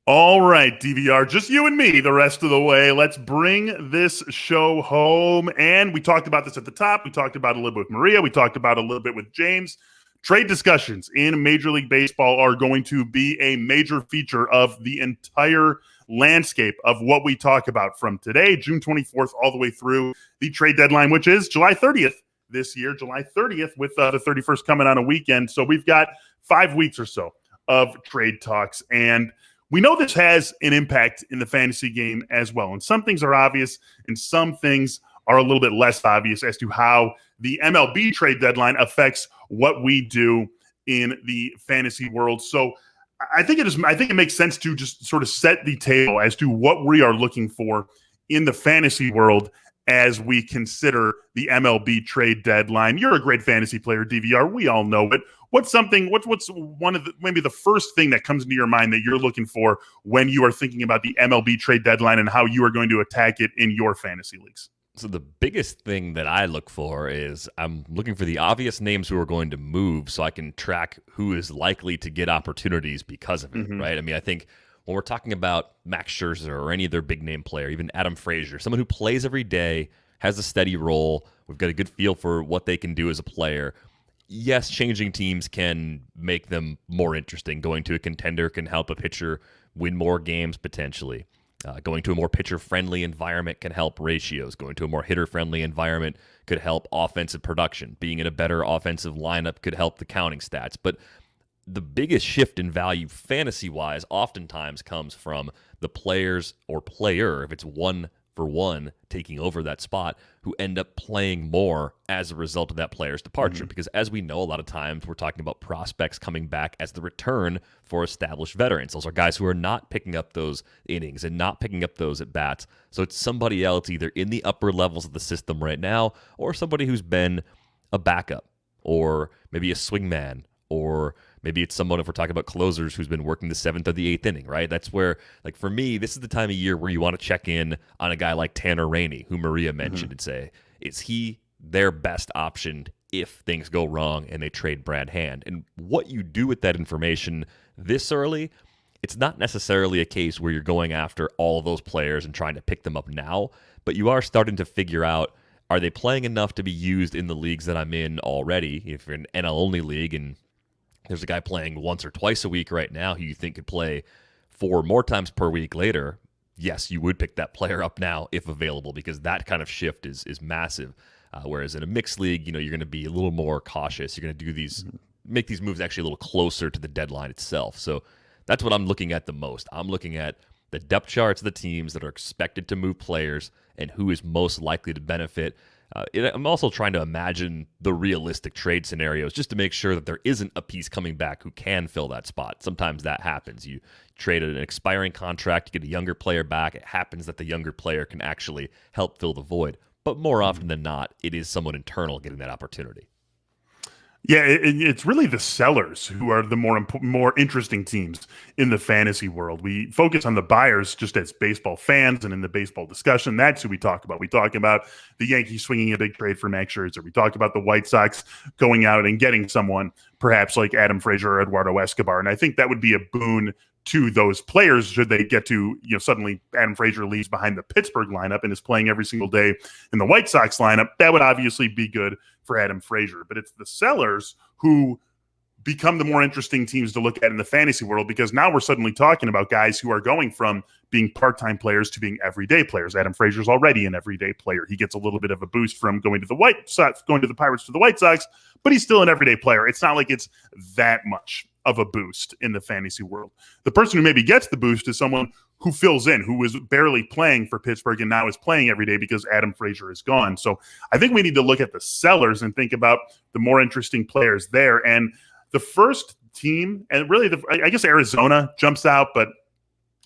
All right, DVR, just you and me the rest of the way. Let's bring this show home. And we talked about this at the top. We talked about it a little bit with Maria. We talked about it a little bit with James. Trade discussions in Major League Baseball are going to be a major feature of the entire landscape of what we talk about from today, June 24th, all the way through the trade deadline, which is July 30th this year, July 30th, with the 31st coming on a weekend. So we've got 5 weeks or so of trade talks. And we know this has an impact in the fantasy game as well. And some things are obvious and some things are a little bit less obvious as to how the MLB trade deadline affects what we do in the fantasy world. So I think it makes sense to just sort of set the table as to what we are looking for in the fantasy world as we consider the MLB trade deadline. You're a great fantasy player, DVR. We all know it. What's one of maybe the first thing that comes into your mind that you're looking for when you are thinking about the MLB trade deadline and how you are going to attack it in your fantasy leagues? So the biggest thing that I look for is I'm looking for the obvious names who are going to move so I can track who is likely to get opportunities because of it, right? I mean, I think when we're talking about Max Scherzer or any other big name player, even Adam Frazier, someone who plays every day, has a steady role, we've got a good feel for what they can do as a player. Yes, changing teams can make them more interesting. Going to a contender can help a pitcher win more games potentially. Going to a more pitcher-friendly environment can help ratios. Going to a more hitter-friendly environment could help offensive production. Being in a better offensive lineup could help the counting stats. But the biggest shift in value fantasy-wise oftentimes comes from the players or player, if it's 1-for-1 taking over that spot, who end up playing more as a result of that player's departure. Because as we know, a lot of times we're talking about prospects coming back as the return for established veterans. Those are guys who are not picking up those innings and not picking up those at-bats. So it's somebody else either in the upper levels of the system right now or somebody who's been a backup or maybe a swingman, or maybe it's someone, if we're talking about closers, who's been working the 7th or the 8th inning, right? That's where, like, for me, this is the time of year where you want to check in on a guy like Tanner Rainey, who Maria mentioned, and say, is he their best option if things go wrong and they trade Brad Hand? And what you do with that information this early, it's not necessarily a case where you're going after all of those players and trying to pick them up now, but you are starting to figure out, are they playing enough to be used in the leagues that I'm in already? If you're an NL-only league and there's a guy playing once or twice a week right now who you think could play 4 more times per week later, yes, you would pick that player up now if available, because that kind of shift is massive. Whereas in a mixed league, you're going to be a little more cautious. You're going to do make these moves actually a little closer to the deadline itself. So that's what I'm looking at the most. I'm looking at the depth charts of the teams that are expected to move players and who is most likely to benefit. I'm also trying to imagine the realistic trade scenarios just to make sure that there isn't a piece coming back who can fill that spot. Sometimes that happens. You trade an expiring contract, you get a younger player back. It happens that the younger player can actually help fill the void. But more often than not, it is someone internal getting that opportunity. Yeah, it's really the sellers who are the more interesting teams in the fantasy world. We focus on the buyers just as baseball fans and in the baseball discussion. That's who we talk about. We talk about the Yankees swinging a big trade for Max Scherzer. We talk about the White Sox going out and getting someone perhaps like Adam Frazier or Eduardo Escobar. And I think that would be a boon to those players should they get to, suddenly Adam Frazier leaves behind the Pittsburgh lineup and is playing every single day in the White Sox lineup. That would obviously be good for Adam Frazier. But it's the sellers who become the more interesting teams to look at in the fantasy world, because now we're suddenly talking about guys who are going from being part-time players to being everyday players. Adam Frazier's already an everyday player. He gets a little bit of a boost from going to the White Sox, going to the Pirates to the White Sox, but he's still an everyday player. It's not like it's that much of a boost in the fantasy world. The person who maybe gets the boost is someone who fills in, who was barely playing for Pittsburgh and now is playing every day because Adam Frazier is gone. So I think we need to look at the sellers and think about the more interesting players there. And the first team, and really, I guess Arizona jumps out, but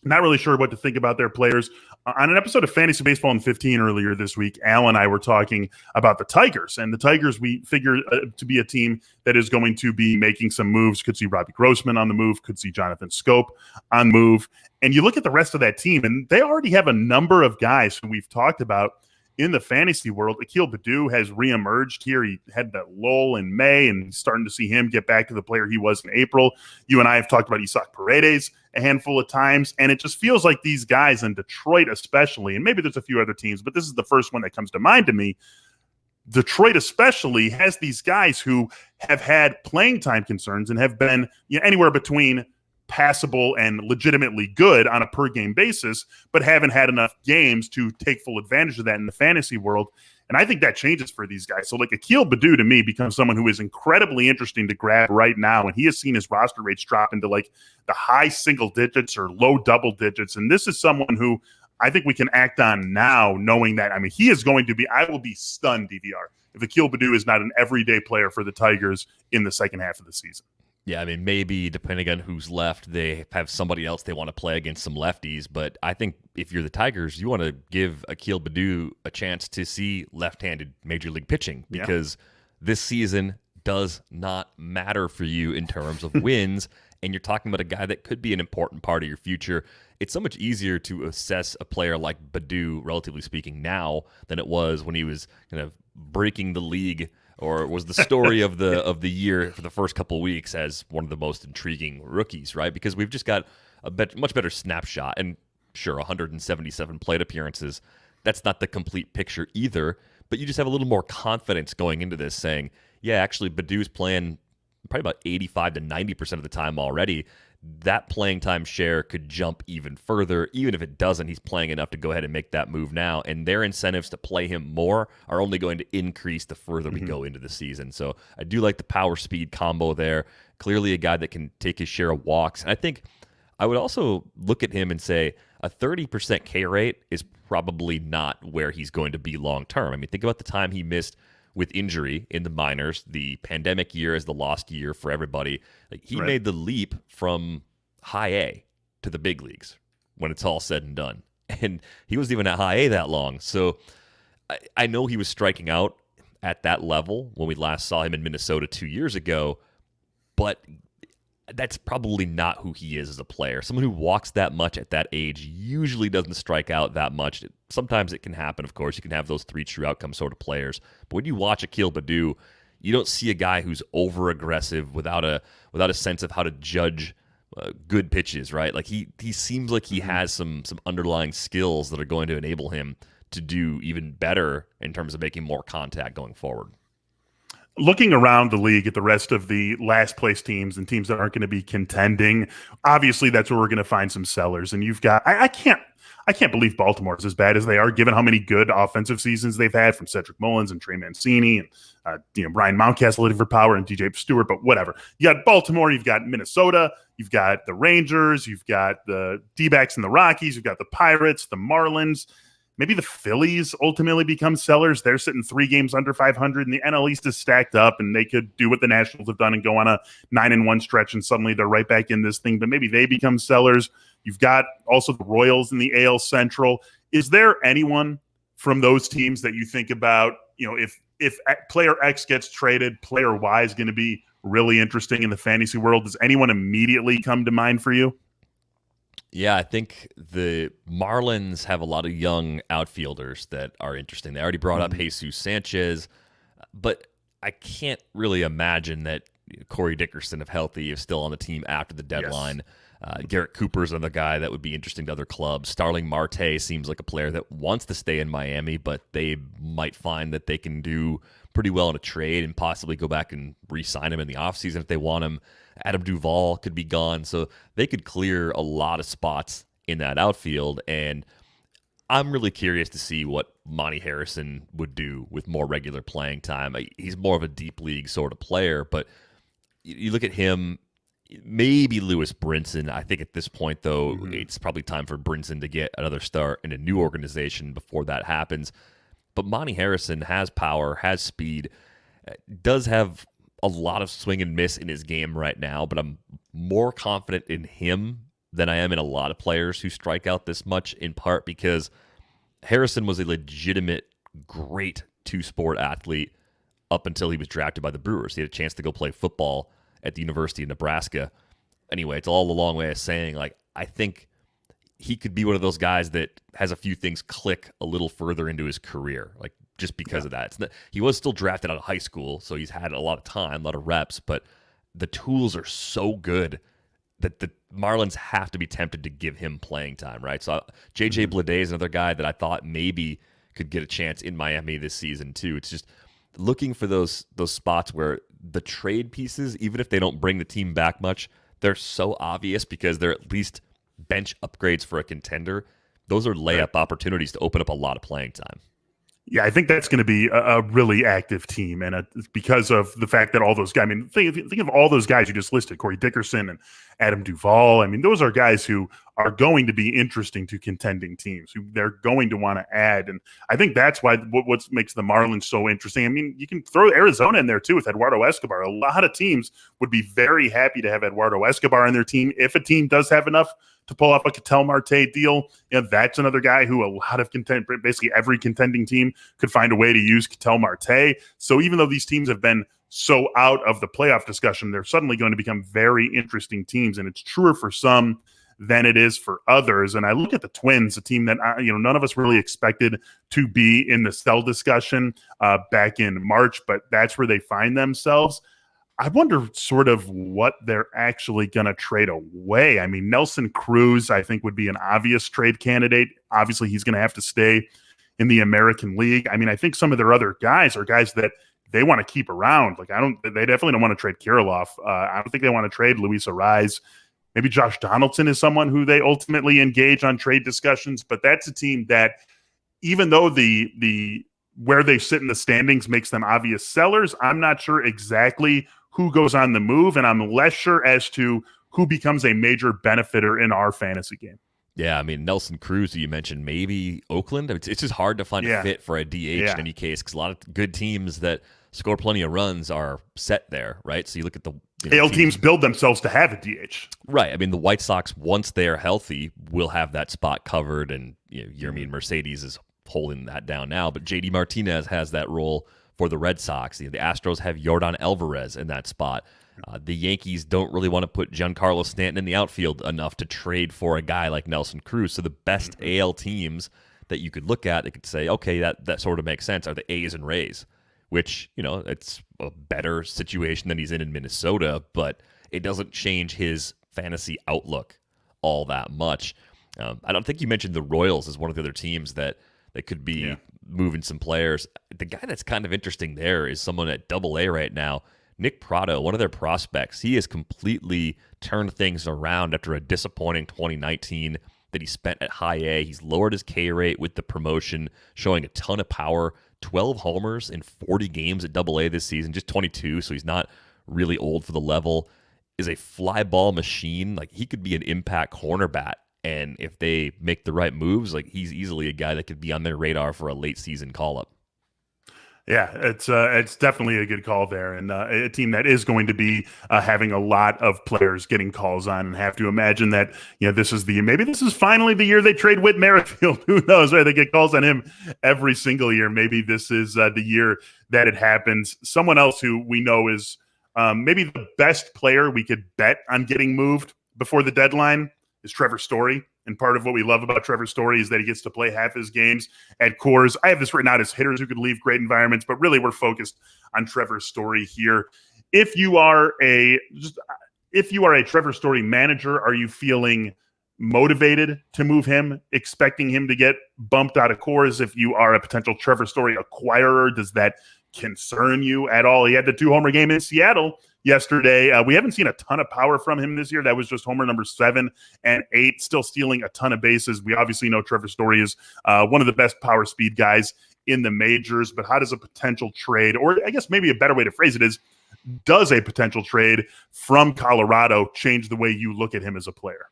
not really sure what to think about their players. On an episode of Fantasy Baseball in 15 earlier this week, Al and I were talking about the Tigers. And the Tigers, we figure to be a team that is going to be making some moves. Could see Robbie Grossman on the move. Could see Jonathan Scope on move. And you look at the rest of that team, and they already have a number of guys who we've talked about in the fantasy world. Akil Baddoo has reemerged here. He had that lull in May, and starting to see him get back to the player he was in April. You and I have talked about Isaac Paredes a handful of times, and it just feels like these guys in Detroit especially, and maybe there's a few other teams, but this is the first one that comes to mind to me. Detroit especially has these guys who have had playing time concerns and have been anywhere between passable and legitimately good on a per game basis, but haven't had enough games to take full advantage of that in the fantasy world. And I think that changes for these guys. So like Akil Baddoo to me becomes someone who is incredibly interesting to grab right now. And he has seen his roster rates drop into like the high single digits or low double digits. And this is someone who I think we can act on now, knowing that, he is going to be, I will be stunned, DVR, if Akil Baddoo is not an everyday player for the Tigers in the second half of the season. Yeah, maybe depending on who's left, they have somebody else they want to play against, some lefties. But I think if you're the Tigers, you want to give Akil Baddoo a chance to see left-handed major league pitching, because this season does not matter for you in terms of wins. And you're talking about a guy that could be an important part of your future. It's so much easier to assess a player like Baddoo, relatively speaking, now than it was when he was kind of breaking the league, or was the story of the year for the first couple of weeks as one of the most intriguing rookies, right? Because we've just got a much better snapshot. And sure, 177 plate appearances, that's not the complete picture either, but you just have a little more confidence going into this, saying, yeah, actually, Baddoo's playing probably about 85 to 90% of the time already. That playing time share could jump even further. Even if it doesn't, he's playing enough to go ahead and make that move now. And their incentives to play him more are only going to increase the further we go into the season. So I do like the power speed combo there. Clearly a guy that can take his share of walks. And I think I would also look at him and say a 30% K rate is probably not where he's going to be long term. Think about the time he missed with injury in the minors, the pandemic year is the lost year for everybody. He made the leap from high A to the big leagues when it's all said and done. And he wasn't even at high A that long. So I know he was striking out at that level when we last saw him in Minnesota 2 years ago, but that's probably not who he is as a player. Someone who walks that much at that age usually doesn't strike out that much. Sometimes it can happen, of course. You can have those 3 true outcome sort of players. But when you watch Akil Baddoo, you don't see a guy who's over-aggressive without a sense of how to judge good pitches, right? Like he seems like he has some underlying skills that are going to enable him to do even better in terms of making more contact going forward. Looking around the league at the rest of the last place teams and teams that aren't going to be contending, obviously that's where we're going to find some sellers. And you've got, I can't believe Baltimore is as bad as they are, given how many good offensive seasons they've had from Cedric Mullins and Trey Mancini and Brian Mountcastle looking for power and DJ Stewart, but whatever. You got Baltimore, you've got Minnesota, you've got the Rangers, you've got the D-backs and the Rockies, you've got the Pirates, the Marlins. Maybe the Phillies ultimately become sellers. They're sitting 3 games under 500, and the NL East is stacked up, and they could do what the Nationals have done and go on a 9-1 stretch, and suddenly they're right back in this thing. But maybe they become sellers. You've got also the Royals in the AL Central. Is there anyone from those teams that you think about, if player X gets traded, player Y is going to be really interesting in the fantasy world? Does anyone immediately come to mind for you? Yeah, I think the Marlins have a lot of young outfielders that are interesting. They already brought up Jesus Sanchez, but I can't really imagine that Corey Dickerson, if healthy, is still on the team after the deadline. Yes. Garrett Cooper's another guy that would be interesting to other clubs. Starling Marte seems like a player that wants to stay in Miami, but they might find that they can do pretty well in a trade and possibly go back and re-sign him in the offseason if they want him. Adam Duvall could be gone, so they could clear a lot of spots in that outfield, and I'm really curious to see what Monty Harrison would do with more regular playing time. He's more of a deep league sort of player, but you look at him, maybe Lewis Brinson. I think at this point, though, it's probably time for Brinson to get another start in a new organization before that happens. But Monty Harrison has power, has speed, does have a lot of swing and miss in his game right now, but I'm more confident in him than I am in a lot of players who strike out this much, in part because Harrison was a legitimate, great two-sport athlete up until he was drafted by the Brewers. He had a chance to go play football at the University of Nebraska. Anyway, it's all a long way of saying, I think he could be one of those guys that has a few things click a little further into his career, just because of that. He was still drafted out of high school, so he's had a lot of time, a lot of reps, but the tools are so good that the Marlins have to be tempted to give him playing time, right? So J.J. Bleday is another guy that I thought maybe could get a chance in Miami this season too. It's just looking for those spots where the trade pieces, even if they don't bring the team back much, they're so obvious because they're at least bench upgrades for a contender. Those are layup opportunities to open up a lot of playing time. Yeah, I think that's going to be a really active team, and because of the fact that all those guys. I mean, think of all those guys you just listed: Corey Dickerson and Adam Duvall. I mean, those are guys who are going to be interesting to contending teams. Who they're going to want to add, and I think that's why what makes the Marlins so interesting. I mean, you can throw Arizona in there too with Eduardo Escobar. A lot of teams would be very happy to have Eduardo Escobar on their team if a team does have enough to pull off a Ketel Marte deal. That's another guy who a lot of basically every contending team could find a way to use Ketel Marte. So even though these teams have been so out of the playoff discussion, they're suddenly going to become very interesting teams. And it's truer for some than it is for others. And I look at the Twins, a team that none of us really expected to be in the sell discussion back in March, but that's where they find themselves. I wonder sort of what they're actually going to trade away. I mean, Nelson Cruz, I think, would be an obvious trade candidate. Obviously, he's going to have to stay in the American League. I mean, I think some of their other guys are guys that they want to keep around. They definitely don't want to trade Kirilloff. I don't think they want to trade Luis Arraez. Maybe Josh Donaldson is someone who they ultimately engage on trade discussions, but that's a team that, even though the where they sit in the standings makes them obvious sellers, I'm not sure exactly who goes on the move, and I'm less sure as to who becomes a major benefitor in our fantasy game. Yeah, I mean, Nelson Cruz, you mentioned maybe Oakland. It's just hard to find a fit for a DH in any case because a lot of good teams that score plenty of runs are set there, right? So you look at the AL teams build themselves to have a DH. Right. I mean, the White Sox, once they're healthy, will have that spot covered, and Yermin Mercedes is holding that down now. But JD Martinez has that role for the Red Sox. The Astros have Yordan Alvarez in that spot. The Yankees don't really want to put Giancarlo Stanton in the outfield enough to trade for a guy like Nelson Cruz. So the best AL teams that you could look at, they could say, okay, that sort of makes sense, are the A's and Rays, which, it's a better situation than he's in Minnesota, but it doesn't change his fantasy outlook all that much. I don't think you mentioned the Royals as one of the other teams that could be moving some players. The guy that's kind of interesting there is someone at Double-A right now, Nick Pratto, one of their prospects. He has completely turned things around after a disappointing 2019 that he spent at High A. He's lowered his K rate with the promotion, showing a ton of power. 12 homers in 40 games at Double-A this season, just 22, so he's not really old for the level. Is a fly ball machine. Like, he could be an impact corner bat, and if they make the right moves, like, he's easily a guy that could be on their radar for a late season call up. Yeah, it's definitely a good call there, and a team that is going to be having a lot of players getting calls on, and have to imagine that this is finally the year they trade Whit Merrifield. Who knows? Right? They get calls on him every single year. Maybe this is the year that it happens. Someone else who we know is maybe the best player we could bet on getting moved before the deadline is Trevor Story. And part of what we love about Trevor Story is that he gets to play half his games at Coors. I have this written out as hitters who could leave great environments, but really we're focused on Trevor Story here. If you are a Trevor Story manager, are you feeling motivated to move him, expecting him to get bumped out of Coors? If you are a potential Trevor Story acquirer, does that concern you at all? He had the 2-homer game in Seattle yesterday. We haven't seen a ton of power from him this year. That was just homer number 7 and 8, still stealing a ton of bases. We obviously know Trevor Story is one of the best power speed guys in the majors, but how does a potential trade, or I guess maybe a better way to phrase it is, does a potential trade from Colorado change the way you look at him as a player?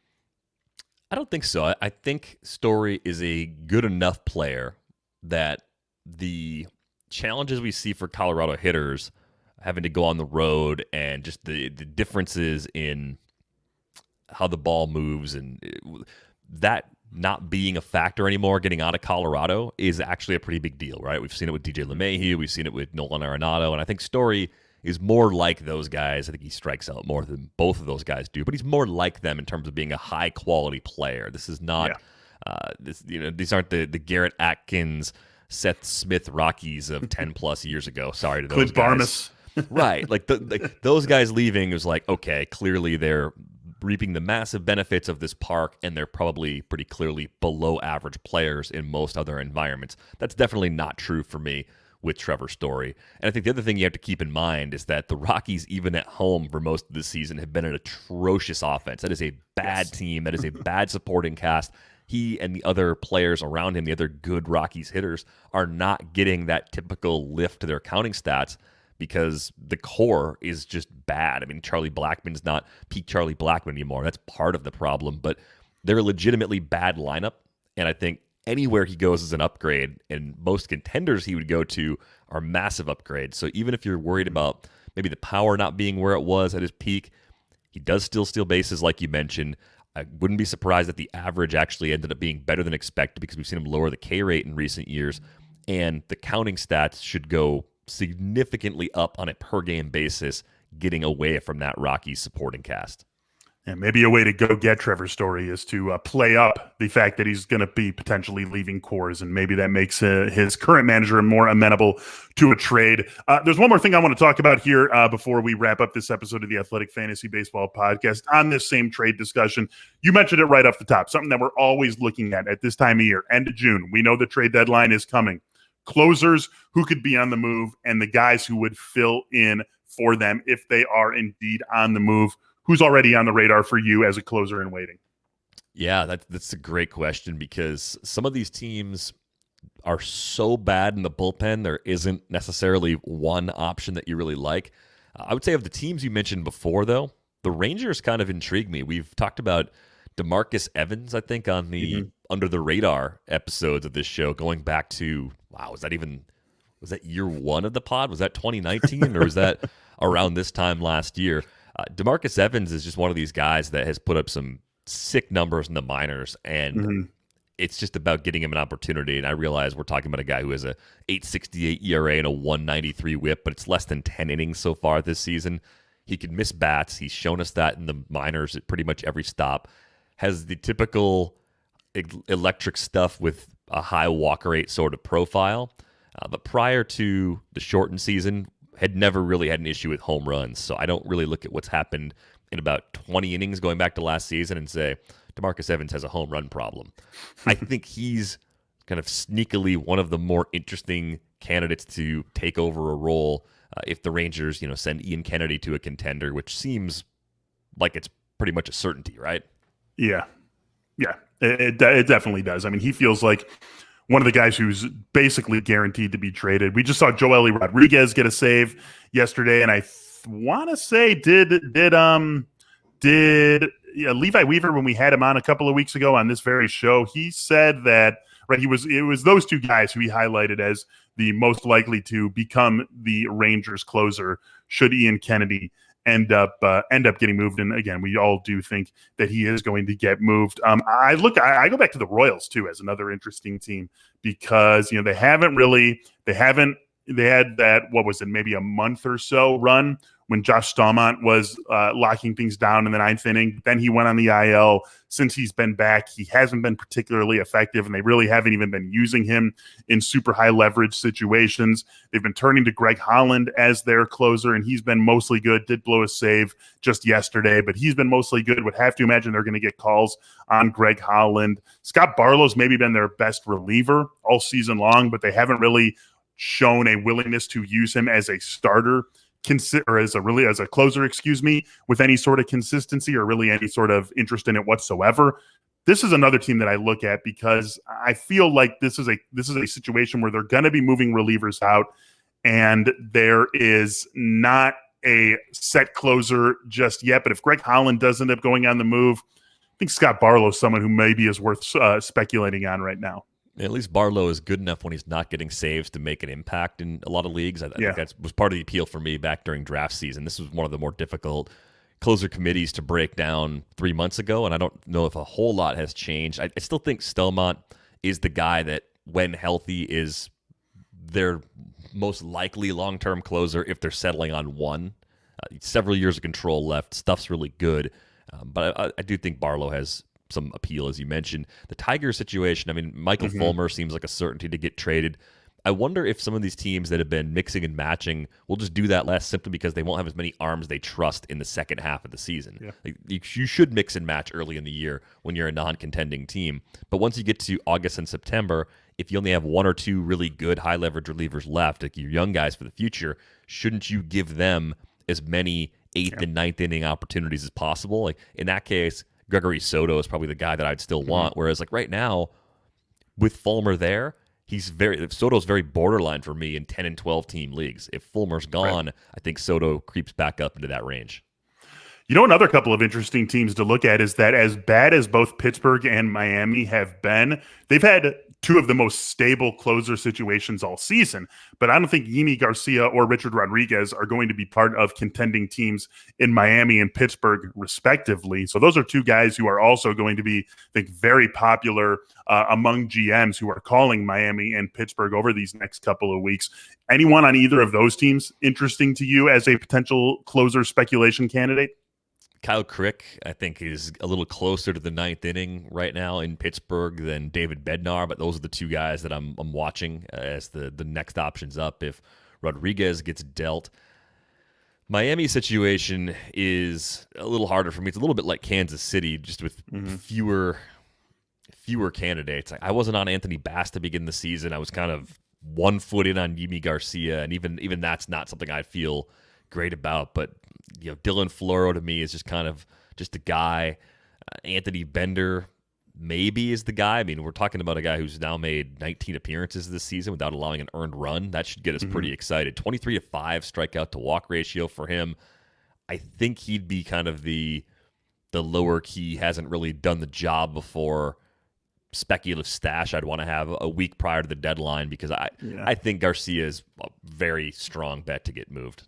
I don't think so. I think Story is a good enough player that the challenges we see for Colorado hitters, having to go on the road and just the differences in how the ball moves, and that not being a factor anymore, getting out of Colorado, is actually a pretty big deal, right? We've seen it with DJ LeMahieu, we've seen it with Nolan Arenado, and I think Story is more like those guys. I think he strikes out more than both of those guys do, but he's more like them in terms of being a high-quality player. This is not, these aren't the Garrett Atkins, Seth Smith Rockies of 10-plus years ago. Sorry to those Clint guys. Barmas. Right. Like those guys leaving is like, okay, clearly they're reaping the massive benefits of this park, and they're probably pretty clearly below average players in most other environments. That's definitely not true for me with Trevor Story. And I think the other thing you have to keep in mind is that the Rockies, even at home for most of the season, have been an atrocious offense. That is a bad team. That is a bad supporting cast. He and the other players around him, the other good Rockies hitters, are not getting that typical lift to their counting stats because the core is just bad. I mean, Charlie Blackmon's not peak Charlie Blackmon anymore. That's part of the problem, but they're a legitimately bad lineup, and I think anywhere he goes is an upgrade, and most contenders he would go to are massive upgrades. So even if you're worried about maybe the power not being where it was at his peak, he does still steal bases like you mentioned. I wouldn't be surprised that the average actually ended up being better than expected because we've seen him lower the K rate in recent years, and the counting stats should go significantly up on a per-game basis, getting away from that Rockies supporting cast. And maybe a way to go get Trevor Story is to play up the fact that he's going to be potentially leaving Coors, and maybe that makes his current manager more amenable to a trade. There's one more thing I want to talk about here before we wrap up this episode of the Athletic Fantasy Baseball Podcast on this same trade discussion. You mentioned it right off the top, something that we're always looking at this time of year, end of June. We know the trade deadline is coming. Closers who could be on the move and the guys who would fill in for them if they are indeed on the move. Who's already on the radar for you as a closer in waiting? Yeah, that's a great question because some of these teams are so bad in the bullpen, there isn't necessarily one option that you really like. I would say of the teams you mentioned before, though, the Rangers kind of intrigue me. We've talked about DeMarcus Evans, I think, on the Under the Radar episodes of this show, going back to, was that year one of the pod? Was that 2019 or was that around this time last year? DeMarcus Evans is just one of these guys that has put up some sick numbers in the minors, and it's just about getting him an opportunity. And I realize we're talking about a guy who has a 8.68 ERA and a 1.93 WHIP, but it's less than 10 innings so far this season. He can miss bats. He's shown us that in the minors at pretty much every stop. Has the typical electric stuff with a high walk rate sort of profile. But prior to the shortened season, had never really had an issue with home runs. So I don't really look at what's happened in about 20 innings going back to last season and say, DeMarcus Evans has a home run problem. I think he's kind of sneakily one of the more interesting candidates to take over a role if the Rangers, send Ian Kennedy to a contender, which seems like it's pretty much a certainty, right? Yeah. It definitely does. I mean, he feels like one of the guys who's basically guaranteed to be traded. We just saw Joely Rodriguez get a save yesterday, and I want to say did Levi Weaver, when we had him on a couple of weeks ago on this very show, he said that it was those two guys who he highlighted as the most likely to become the Rangers closer should Ian Kennedy end up getting moved. And again, we all do think that he is going to get moved. I go back to the Royals too as another interesting team because they had that, what was it, maybe a month or so run when Josh Stallmont was locking things down in the ninth inning. Then he went on the IL. Since he's been back, he hasn't been particularly effective, and they really haven't even been using him in super high leverage situations. They've been turning to Greg Holland as their closer, and he's been mostly good. Did blow a save just yesterday, but he's been mostly good. Would have to imagine they're going to get calls on Greg Holland. Scott Barlow's maybe been their best reliever all season long, but they haven't really shown a willingness to use him as a starter or as a closer, with any sort of consistency or really any sort of interest in it whatsoever. This is another team that I look at because I feel like this is a situation where they're going to be moving relievers out, and there is not a set closer just yet. But if Greg Holland does end up going on the move, I think Scott Barlow is someone who maybe is worth speculating on right now. At least Barlow is good enough when he's not getting saves to make an impact in a lot of leagues. I think that was part of the appeal for me back during draft season. This was one of the more difficult closer committees to break down 3 months ago, and I don't know if a whole lot has changed. I still think Stallmont is the guy that, when healthy, is their most likely long-term closer if they're settling on one. Several years of control left. Stuff's really good, but I do think Barlow has some appeal, as you mentioned. The Tigers situation, I mean, Michael Fulmer seems like a certainty to get traded. I wonder if some of these teams that have been mixing and matching will just do that less simply because they won't have as many arms they trust in the second half of the season. Yeah. Like, you should mix and match early in the year when you're a non-contending team. But once you get to August and September, if you only have one or two really good high-leverage relievers left, like your young guys for the future, shouldn't you give them as many eighth and ninth inning opportunities as possible? Like, in that case, Gregory Soto is probably the guy that I'd still want. Whereas, like, right now, with Fulmer there, Soto's very borderline for me in 10 and 12 team leagues. If Fulmer's gone, I think Soto creeps back up into that range. Another couple of interesting teams to look at is that as bad as both Pittsburgh and Miami have been, they've had two of the most stable closer situations all season. But I don't think Yimi Garcia or Richard Rodriguez are going to be part of contending teams in Miami and Pittsburgh, respectively. So those are two guys who are also going to be, I think, very popular among GMs who are calling Miami and Pittsburgh over these next couple of weeks. Anyone on either of those teams interesting to you as a potential closer speculation candidate? Kyle Crick, I think, is a little closer to the ninth inning right now in Pittsburgh than David Bednar, but those are the two guys that I'm watching as the next options up if Rodriguez gets dealt. Miami's situation is a little harder for me. It's a little bit like Kansas City, just with fewer candidates. I wasn't on Anthony Bass to begin the season. I was kind of 1 foot in on Yimi Garcia, and even that's not something I feel great about. But Dylan Floro to me is just kind of just a guy. Anthony Bender maybe is the guy. I mean, we're talking about a guy who's now made 19 appearances this season without allowing an earned run. That should get us pretty excited. 23-5 strikeout to walk ratio for him. I think he'd be kind of the lower key, hasn't really done the job before, speculative stash I'd want to have a week prior to the deadline because I think Garcia is a very strong bet to get moved.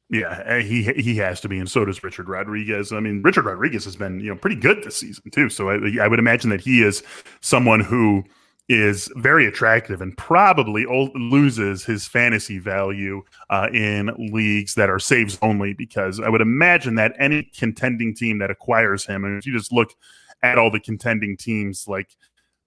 Yeah, he has to be, and so does Richard Rodriguez. I mean, Richard Rodriguez has been pretty good this season too. So I would imagine that he is someone who is very attractive and probably loses his fantasy value in leagues that are saves only, because I would imagine that any contending team that acquires him, and if you just look at all the contending teams, like,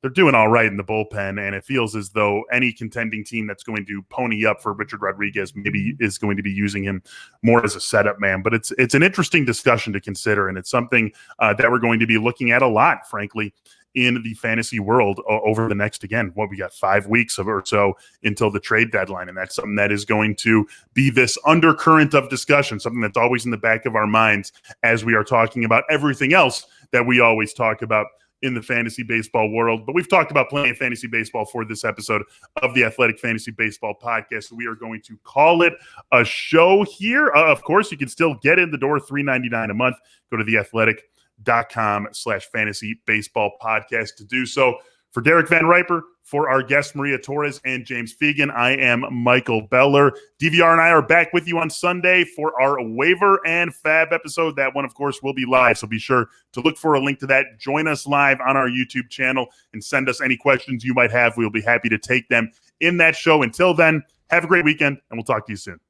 they're doing all right in the bullpen, and it feels as though any contending team that's going to pony up for Richard Rodriguez maybe is going to be using him more as a setup man. But it's an interesting discussion to consider, and it's something that we're going to be looking at a lot, frankly, in the fantasy world over the next, again, we got 5 weeks or so until the trade deadline. And that's something that is going to be this undercurrent of discussion, something that's always in the back of our minds as we are talking about everything else that we always talk about in the fantasy baseball world. But we've talked about plenty of fantasy baseball for this episode of the Athletic Fantasy Baseball Podcast. So we are going to call it a show here. Of course, you can still get in the door, $3.99 a month. Go to theathletic.com/fantasy baseball podcast to do so. For Derek Van Riper, for our guests, Maria Torres and James Fegan, I am Michael Beller. DVR and I are back with you on Sunday for our waiver and fab episode. That one, of course, will be live, so be sure to look for a link to that. Join us live on our YouTube channel and send us any questions you might have. We'll be happy to take them in that show. Until then, have a great weekend, and we'll talk to you soon.